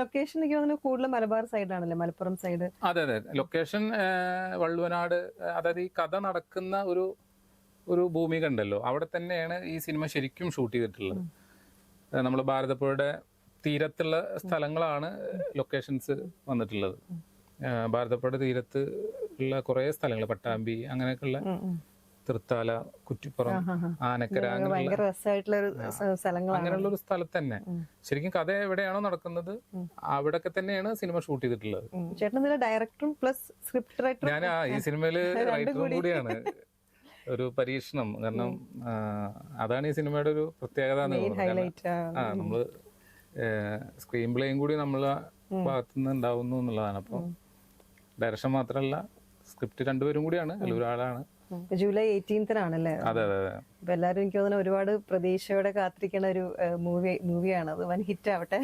Location എനിക്ക് തോന്നുന്നു കൂടുതൽ മലബാർ സൈഡാണല്ലേ, മലപ്പുറം സൈഡ്. അതെ അതെ, ലൊക്കേഷൻ വള്ളുവനാട്, അതായത് ഈ കഥ നടക്കുന്ന ഒരു ഭൂമിക ഉണ്ടല്ലോ, അവിടെ തന്നെയാണ് ഈ സിനിമ ശരിക്കും ഷൂട്ട് ചെയ്തിട്ടുള്ളത്. നമ്മൾ ഭാരതപ്പുഴയുടെ തീരത്തുള്ള സ്ഥലങ്ങളാണ് ലൊക്കേഷൻസ് വന്നിട്ടുള്ളത്. ഭാരതപ്പുഴയുടെ തീരത്ത് ഉള്ള കുറെ സ്ഥലങ്ങൾ, പട്ടാമ്പി അങ്ങനെയൊക്കെയുള്ള, തൃത്താല, കുറ്റിപ്പുറം, ആനക്കര, അങ്ങനെയുള്ള ഒരു സ്ഥലത്ത് തന്നെ ശരിക്കും കഥ എവിടെയാണോ നടക്കുന്നത് അവിടെയൊക്കെ തന്നെയാണ് സിനിമ ഷൂട്ട് ചെയ്തിട്ടുള്ളത്. ചേട്ടൻ ഡയറക്ടറും പ്ലസ് സ്ക്രിപ്റ്റ് റൈറ്ററും. ഞാൻ ഈ സിനിമയില് റൈറ്ററും കൂടിയാണ്. ഒരു പരീക്ഷണം, കാരണം അതാണ് ഈ സിനിമയുടെ ഒരു പ്രത്യേകത. നമ്മള് സ്ക്രീൻ പ്ലേയും കൂടി നമ്മളെ ഭാഗത്തുനിന്ന് ഉണ്ടാവുന്നു എന്നുള്ളതാണ്. അപ്പം ഡയറക്ഷൻ മാത്രമല്ല, സ്ക്രിപ്റ്റ് രണ്ടുപേരും കൂടിയാണ്, അതിൽ ഒരാളാണ്. ജൂലൈ 18-നാണല്ലേ? അതെ അതെ അതെ. അപ്പൊ എല്ലാവരും എനിക്ക് തോന്നുന്നു ഒരുപാട് പ്രതീക്ഷയോടെ കാത്തിരിക്കുന്ന ഒരു മൂവിയാണ്. അത് വൻ ഹിറ്റ് ആവട്ടെ.